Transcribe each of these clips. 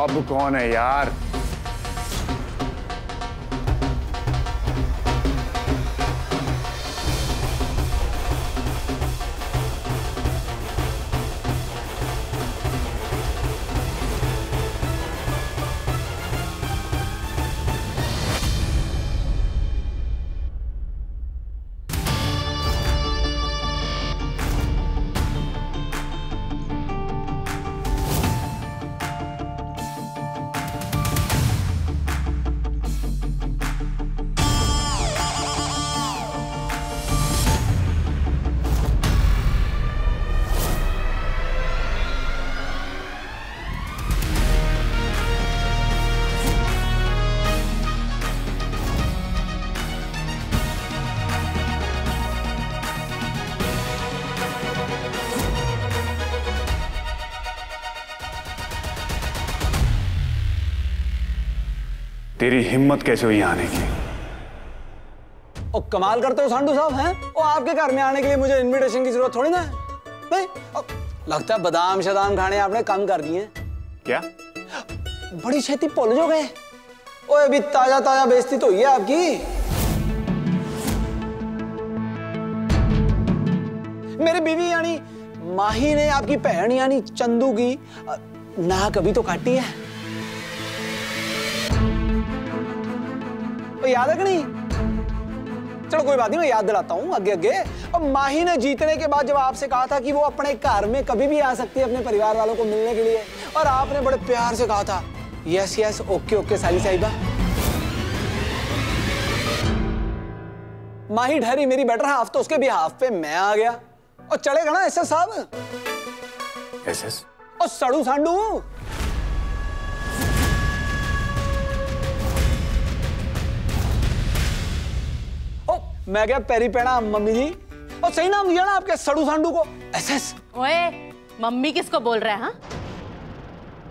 अब कौन है यार? तेरी हिम्मत कैसे हुई आने की? ओ कमाल करते हो सांडू साहब हैं? ओ आपके घर में आने के लिए मुझे इनविटेशन की जरूरत थोड़ी ना है। नहीं, लगता है बादाम शदाम खाने आपने कम कर दिए। क्या? बड़ी छेती भूल जो गए। ओ अभी ताजा ताजा बेइज्जती तो हुई है आपकी। मेरी बीवी यानी माही ने आपकी बहन यानी चंदू की नाक अभी तो काटी है। तो याद है कि नहीं? चलो कोई बात नहीं, मैं याद दिलाता हूं आगे आगे। और माही ने जीतने के बाद जब आपसे कहा था कि वो अपने घर में कभी भी आ सकती है अपने परिवार वालों को मिलने के लिए, और आपने बड़े प्यार से कहा था यस यस ओके ओके साली साहिबा। माही ठहरी मेरी बेटर हाफ, तो उसके भी हाफ पे मैं आ गया। और चलेगा ना एसएस साहब? एसएस? और सड़ू सांडू। मैं क्या पैरी पैना मम्मी जी? और सही नाम दिया ना आपके सड़ू सांडू को, एसएस। ओए मम्मी किसको बोल रहे हैं? हाँ,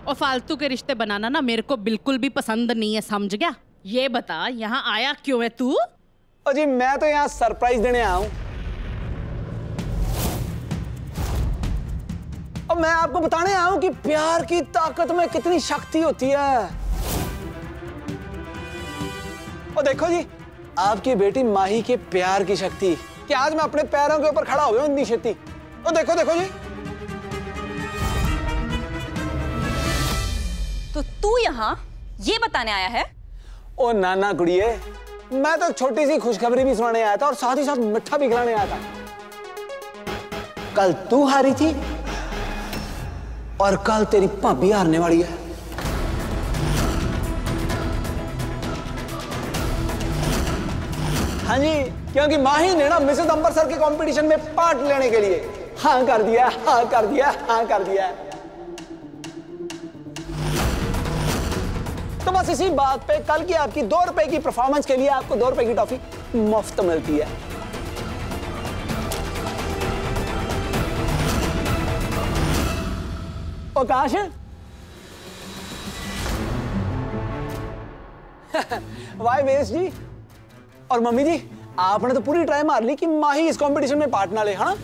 और फालतू के रिश्ते बनाना ना मेरे को बिल्कुल भी पसंद नहीं है, समझ गया? ये बता यहाँ आया क्यों है तू? और जी मैं तो यहाँ सरप्राइज देने आया हूँ। और मैं आपको बताने आया हूँ कि प्यार की ताकत में कितनी शक्ति होती है। और देखो जी, आपकी बेटी माही के प्यार की शक्ति कि आज मैं अपने पैरों के ऊपर खड़ा हो गया हूं इतनी छेती। तो देखो देखो जी। तो तू यहाँ ये बताने आया है? ओ नाना कुड़िए, मैं तो छोटी सी खुशखबरी भी सुनाने आया था और साथ ही साथ मिठा भी खिलाने आया था। कल तू हारी थी और कल तेरी भाभी हारने वाली है। हाँ जी, क्योंकि माही ने ना मिसेस अम्बरसर के कंपटीशन में पार्ट लेने के लिए हाँ कर दिया, हाँ कर दिया, हाँ कर दिया। तो बस इसी बात पे कल की आपकी 2 रुपए की परफॉर्मेंस के लिए आपको 2 रुपए की टॉफी मुफ्त मिलती है। ओ काश वाई वेस्ट जी। और मम्मी जी, आपने तो पूरी ट्राई मार ली कि माही इस कंपटीशन में पार्ट ना ले, हाँ?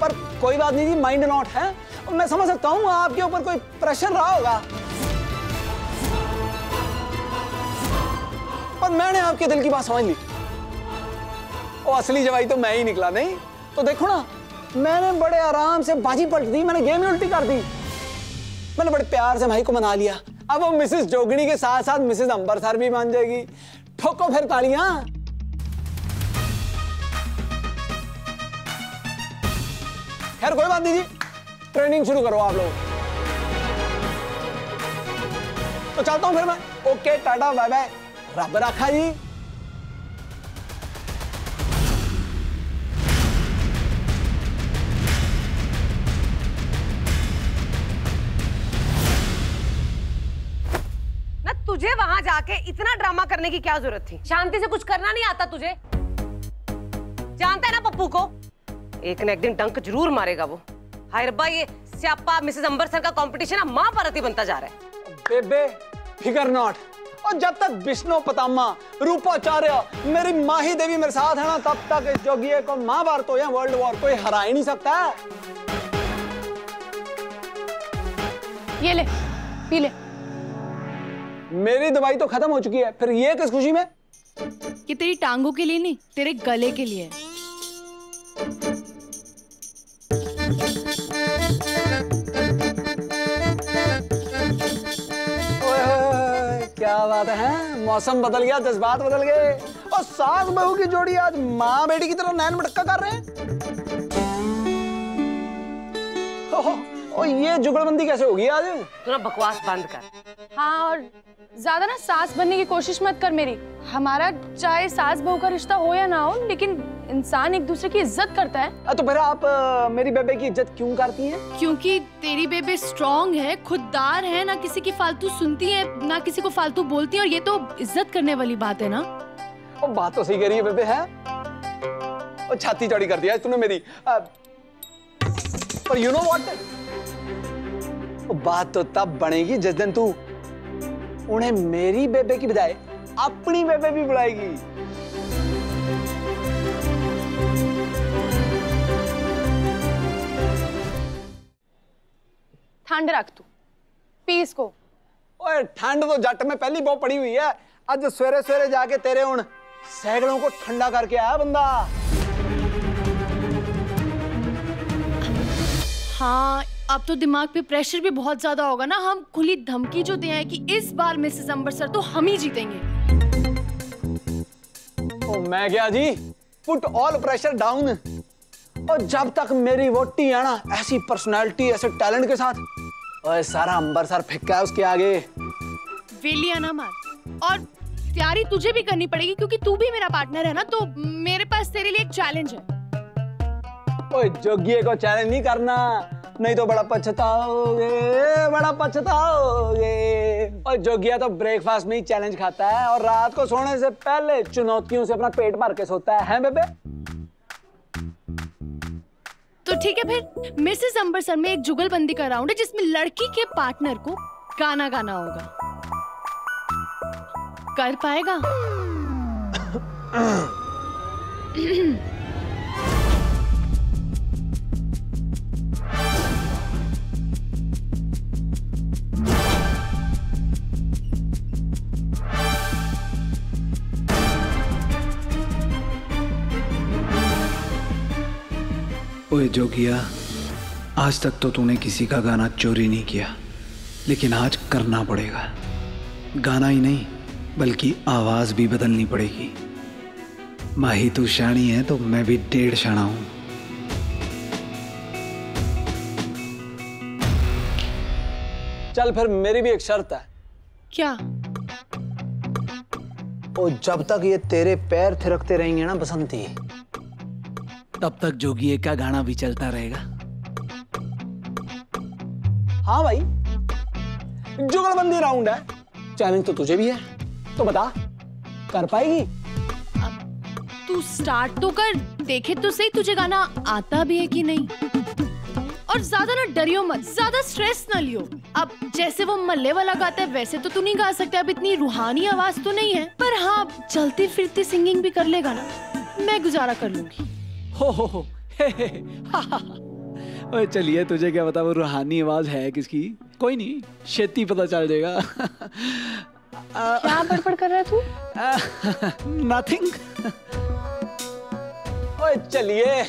पर कोई बात नहीं जी, माइंड नॉट है। मैं समझ सकता हूं आपके ऊपर कोई प्रेशर रहा होगा, पर मैंने आपके दिल की बात समझ ली। और असली जवाई तो मैं ही निकला। नहीं तो देखो ना, मैंने बड़े आराम से बाजी पलट दी, मैंने गेम उल्टी कर दी। मैंने बड़े प्यार से माही को मना लिया। अब वो मिसेस जोगनी के साथ साथ मिसेस अम्बरसर भी मान जाएगी। ठोको फिर तालियां। खैर कोई बात नहीं जी, ट्रेनिंग शुरू करो आप लोग। तो चलता हूं फिर मैं। ओके टाटा बाय बाय, रब रखा जी। तुझे वहां जाके इतना ड्रामा करने की क्या जरूरत थी? शांति से कुछ करना नहीं आता तुझे? जानता है ना पप्पू को, एक न एक दिन डंक जरूर मारेगा वो। हाय रब्बा, ये स्यापा मिसेस अम्बरसर का कंपटीशन अब मां परती बनता जा रहा है। बेबे फिकर नॉट। और जब तक विष्णु पतामा रूपाचार्य मेरी माही देवी मेरे साथ है ना, तब तक इस जोगिए को महाभारत हो या वर्ल्ड वॉर कोई हरा ही नहीं सकता। ये ले, पी ले। मेरी दवाई तो खत्म हो चुकी है, फिर ये किस खुशी में? कि तेरी टांगों के लिए नहीं, तेरे गले के लिए। क्या बात है, मौसम बदल गया, जज्बात बदल गए। और सास बहू की जोड़ी आज माँ बेटी की तरह नैन मटक्का कर रहे हैं। और ये जुगलबंदी कैसे होगी आज? तू ना बकवास बंद कर। हाँ, और ज्यादा ना सास बनने की कोशिश मत कर मेरी। हमारा चाहे सास बहू का रिश्ता हो या ना हो, लेकिन इंसान एक दूसरे की इज्जत करता है। तो फिर आप मेरी बेबे की इज्जत क्यों करती हैं? क्योंकि तेरी बेबे स्ट्रॉन्ग है, खुददार है, ना किसी की फालतू सुनती है, ना किसी को फालतू बोलती है, और ये तो इज्जत करने वाली बात है ना। और बात तो सही कह रही है बेबे, है। और छाती चौड़ी कर दिया तूने मेरी। पर यू नो व्हाट, बात तो तब बनेगी जिस दिन तू उन्हें मेरी बेबे की बजाय अपनी बेबे भी बुलाएगी। ठंड रख तू, पी इसको। ओए ठंड तो जट में पहली बहुत पड़ी हुई है। आज सवेरे सवेरे जाके तेरे उन सैकड़ों को ठंडा करके आया बंदा। हाँ, अब तो दिमाग पे प्रेशर भी बहुत ज्यादा होगा ना। हम खुली धमकी जो दे हैं कि इस बार मिसेस अम्बरसर तो हम ही जीतेंगे। ओ मैं क्या जी, पुट ऑल प्रेशर डाउन। और जब तक मेरी वोटी है ना ऐसी पर्सनालिटी, ऐसे टैलेंट के साथ, ओए सारा अम्बरसर फिक्का है उसके आगे। वेलिया ना मार। और तैयारी तुझे भी करनी पड़ेगी, क्योंकि तू भी मेरा पार्टनर है ना। तो मेरे पास तेरे लिए एक चैलेंज है। ओए जोगिए को चैलेंज नहीं करना, नहीं तो बड़ा पछताओगे, बड़ा पछताओगे। और जोगिया तो ब्रेकफास्ट में ही चैलेंज खाता है और रात को सोने से पहले चुनौतियों से अपना पेट भर के सोता है बेबे? तो ठीक है, फिर मिसेस अम्बरसर में एक जुगलबंदी का राउंड है, जिसमें लड़की के पार्टनर को गाना गाना होगा। कर पाएगा? ओए जोगिया, आज तक तो तूने किसी का गाना चोरी नहीं किया, लेकिन आज करना पड़ेगा। गाना ही नहीं बल्कि आवाज भी बदलनी पड़ेगी। माही तू शानी है तो मैं भी 1.5 शाना हूं। चल फिर मेरी भी एक शर्त है। क्या? और जब तक ये तेरे पैर थिरकते रहेंगे ना बसंती, तब तक जोगिए का गाना भी चलता रहेगा। हाँ भाई, जुगलबंदी राउंड है, चैलेंज तो तुझे भी है, तो बता कर पाएगी? तू स्टार्ट तो कर, देखे तो सही तुझे गाना आता भी है कि नहीं। और ज्यादा ना डरियो मत, ज्यादा स्ट्रेस ना लियो। अब जैसे वो मल्ले वाला गाता है वैसे तो तू नहीं गा सकता, अब इतनी रूहानी आवाज तो नहीं है, पर हाँ चलती फिरती सिंगिंग भी कर लेगा ना, मैं गुजारा कर लूंगी। हो ओए चलिए, तुझे क्या पता वो रूहानी आवाज है किसकी? कोई नहीं, खेती पता चल जाएगा। क्या बड़बड़ कर रहा है तू? नथिंग। ओए चलिए,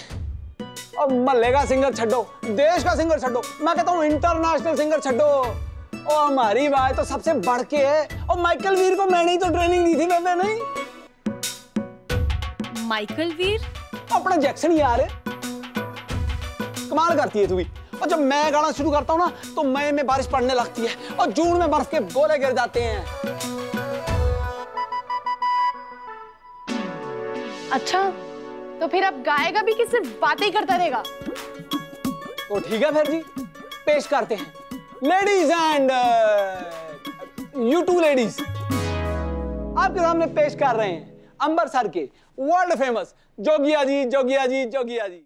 और मल्ले का सिंगर छड्डो, देश का सिंगर छड्डो, मैं कहता हूँ इंटरनेशनल सिंगर छड्डो। और हमारी आवाज तो सबसे बढ़ के है। और माइकल वीर को मैंने ही तो ट्रेनिंग दी थी बेबे। नहीं माइकल वीर? अपना जैक्सन यार, कमाल करती है तू भी। और जब मैं गाना शुरू करता हूँ ना तो मई में बारिश पड़ने लगती है और जून में बर्फ के गोले गिर जाते हैं। अच्छा, तो फिर अब गाएगा भी कि सिर्फ बातें ही करता रहेगा? तो ठीक है फिर जी, पेश करते हैं। Ladies and you too ladies, आपके सामने पेश कर रहे हैं अम्बरसर के वर्ल्ड फेमस जोगिया जी, जोगिया जी, जोगिया जी।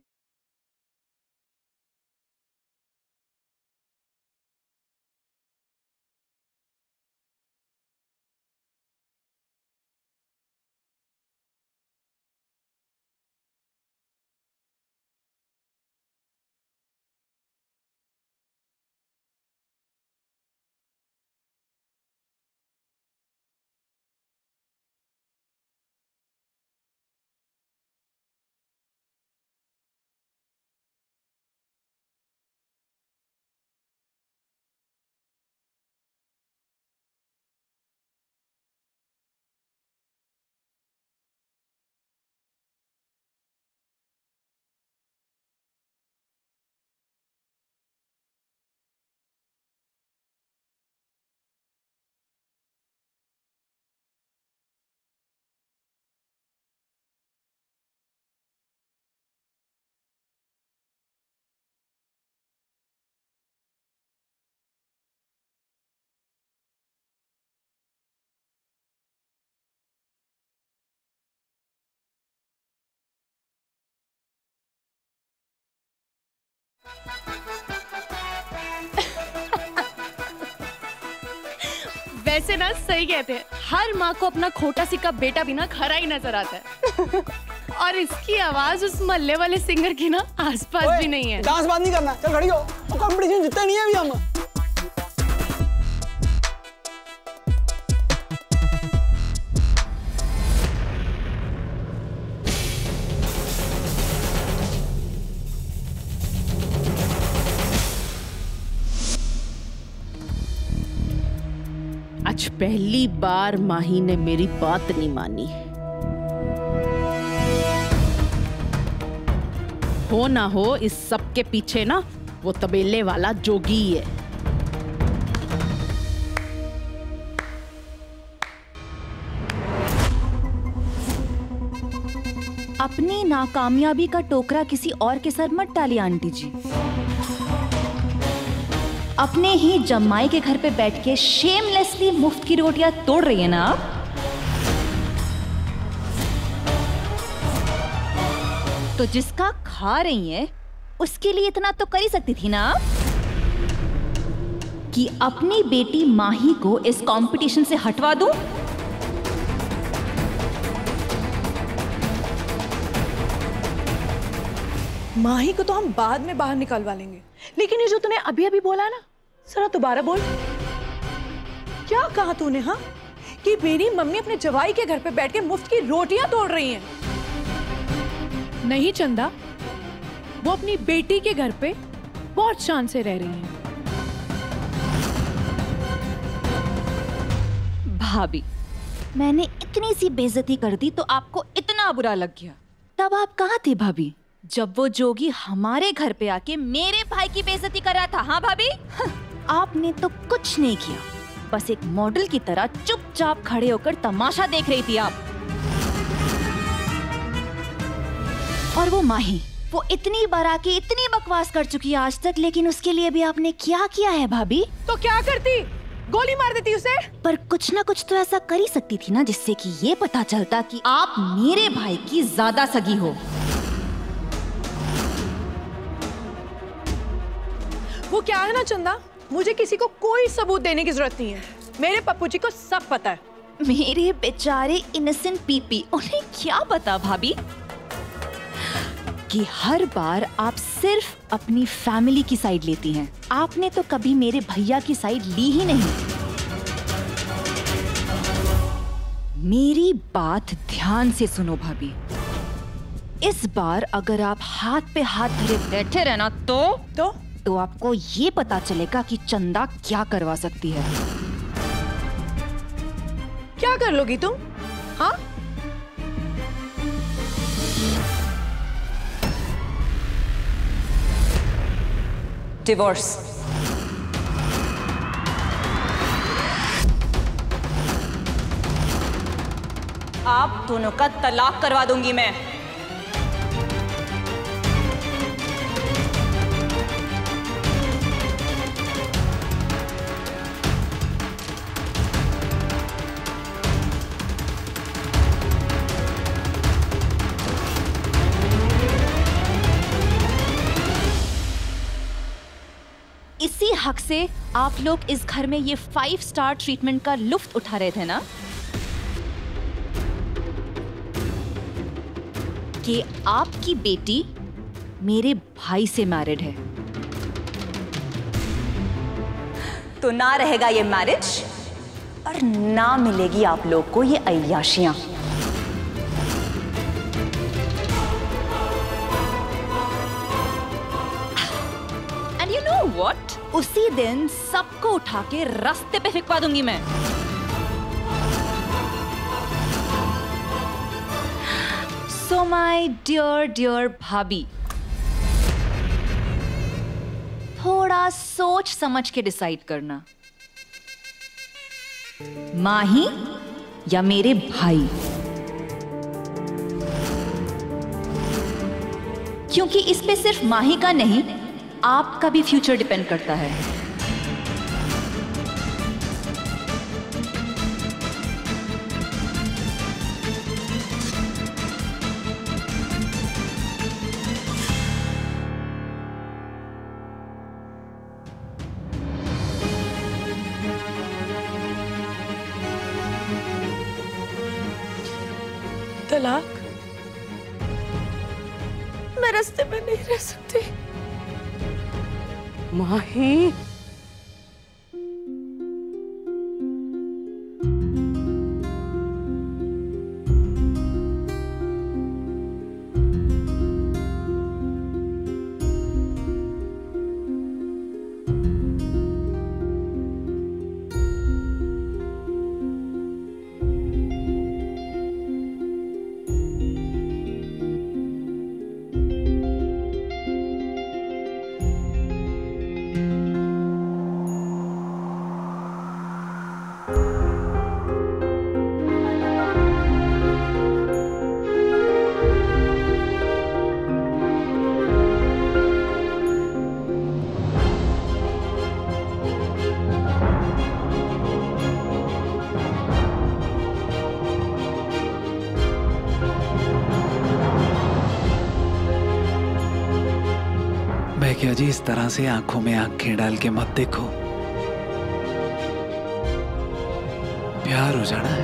वैसे ना सही कहते हैं, हर माँ को अपना खोटा सिक्का बेटा भी ना खरा ही नजर आता है। और इसकी आवाज उस मल्ले वाले सिंगर की ना आसपास भी नहीं है। डांस बात नहीं करना, चल खड़ी हो। कंपटीशन जीतते नहीं है अभी हम। आज पहली बार माही ने मेरी बात नहीं मानी। हो ना हो इस सब के पीछे ना वो तबेले वाला जोगी है। अपनी नाकामयाबी का टोकरा किसी और के सर मत डालिए आंटी जी। अपने ही जम्माई के घर पे बैठ के शेमलेसली मुफ्त की रोटियां तोड़ रही है ना आप। तो जिसका खा रही है उसके लिए इतना तो कर ही सकती थी ना आप, कि अपनी बेटी माही को इस कंपटीशन से हटवा दूं। माही को तो हम बाद में बाहर निकलवा लेंगे, लेकिन ये जो तूने अभी अभी बोला है ना, जरा दोबारा बोल। क्या कहा तूने? हाँ, कि मेरी मम्मी अपने जवाई के घर पे बैठ के मुफ्त की रोटियां तोड़ रही हैं। नहीं चंदा, वो अपनी बेटी के घर पे बहुत शान से रह रही हैं। भाभी, मैंने इतनी सी बेइज्जती कर दी तो आपको इतना बुरा लग गया। तब आप कहाँ थे भाभी, जब वो जोगी हमारे घर पे आके मेरे भाई की बेइज्जती कर रहा था? हाँ भाभी, आपने तो कुछ नहीं किया, बस एक मॉडल की तरह चुपचाप खड़े होकर तमाशा देख रही थी आप। और वो माही, वो इतनी बार आके इतनी बकवास कर चुकी है आज तक, लेकिन उसके लिए भी आपने क्या किया है भाभी? तो क्या करती? गोली मार देती उसे? पर कुछ ना कुछ तो ऐसा कर ही सकती थी ना, जिससे कि ये पता चलता कि आप मेरे भाई की ज्यादा सगी हो। वो क्या है ना चंदा, मुझे किसी को कोई सबूत देने की जरूरत नहीं है। मेरे पप्पू जी को सब पता है। मेरे बेचारे इनोसेंट पीपी, उन्हें क्या पता भाभी कि हर बार आप सिर्फ अपनी फैमिली की साइड लेती हैं। आपने तो कभी मेरे भैया की साइड ली ही नहीं। मेरी बात ध्यान से सुनो भाभी, इस बार अगर आप हाथ पे हाथ धरे बैठे रहना तो आपको ये पता चलेगा कि चंदा क्या करवा सकती है। क्या कर लोगी तुम? हाँ, डिवोर्स। आप दोनों का तलाक करवा दूंगी मैं। इसी हक से आप लोग इस घर में ये 5 स्टार ट्रीटमेंट का लुफ्त उठा रहे थे ना, कि आपकी बेटी मेरे भाई से मैरिड है। तो ना रहेगा ये मैरिज और ना मिलेगी आप लोग को ये अय्याशियां। एंड यू नो व्हाट, उसी दिन सबको उठा के रास्ते पे फेंकवा दूंगी मैं। सो माय डियर भाभी, थोड़ा सोच समझ के डिसाइड करना, माही या मेरे भाई, क्योंकि इस पे सिर्फ माही का नहीं, आपका भी फ्यूचर डिपेंड करता है। तलाक? मैं रास्ते में नहीं रह सकती। माही, क्या जी इस तरह से आंखों में आंखें डाल के मत देखो, प्यार हो जाना है।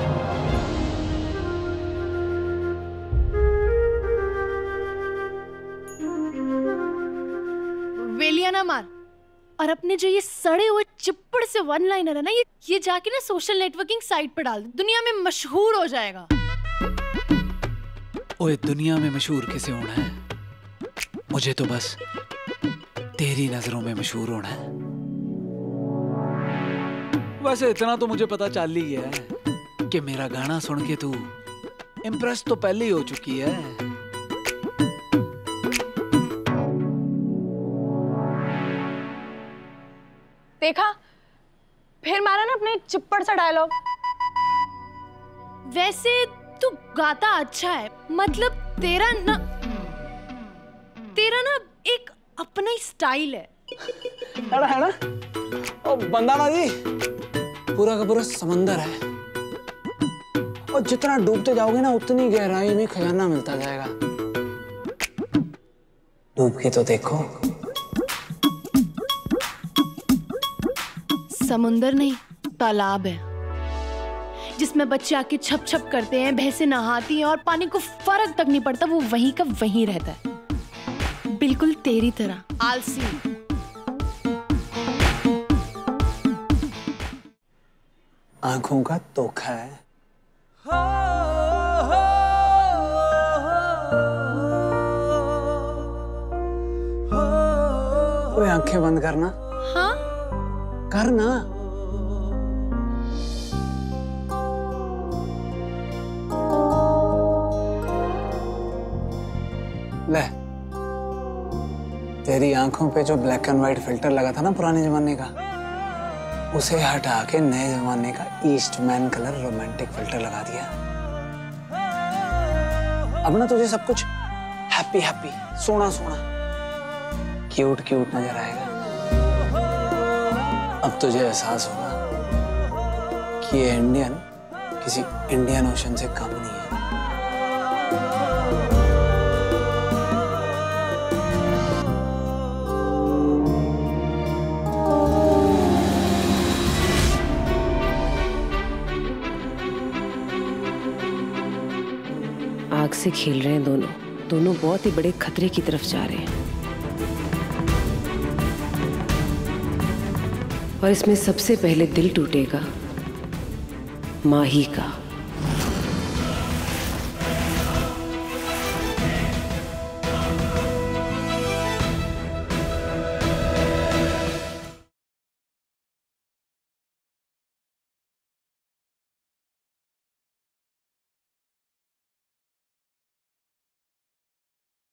वेलिया ना मार। और अपने जो ये सड़े हुए चिप्पड़ से वन लाइनर है ना, ये जाके ना सोशल नेटवर्किंग साइट पे डाल दे, दुनिया में मशहूर हो जाएगा। ओए दुनिया में मशहूर किसे होना है? मुझे तो बस तेरी नजरों में मशहूर होना है। वैसे इतना तो मुझे पता चल ही गया है कि मेरा गाना सुन के तू इम्प्रेस तो पहले ही हो चुकी है। देखा, फिर मारा ना अपने चिप्पड़ सा डायलॉग। वैसे तू गाता अच्छा है, मतलब तेरा ना एक अपना ही स्टाइल है। है ना? ओ बंदा ना जी, पूरा का पूरा समंदर है, और जितना डूबते जाओगे ना उतनी गहराई में खजाना मिलता जाएगा। डूब के तो देखो। समुंदर नहीं, तालाब है, जिसमें बच्चे आके छप छप करते हैं, भैंसें नहाती हैं और पानी को फर्क तक नहीं पड़ता, वो वहीं का वहीं रहता है, बिल्कुल तेरी तरह आलसी। आंखों का धोखा है। ओए आंखें बंद करना। हाँ? करना। ले, तेरी आंखों पे जो ब्लैक एंड व्हाइट फिल्टर लगा था ना पुराने जमाने का, उसे हटा के नए जमाने का ईस्टमैन कलर रोमांटिक फिल्टर लगा दिया। अब ना तुझे सब कुछ हैप्पी हैप्पी, सोना सोना, क्यूट क्यूट नजर आएगा। अब तुझे एहसास होगा कि ये इंडियन किसी इंडियन ओशन से कम नहीं है। आग से खेल रहे हैं दोनों बहुत ही बड़े खतरे की तरफ जा रहे हैं, और इसमें सबसे पहले दिल टूटेगा माही का।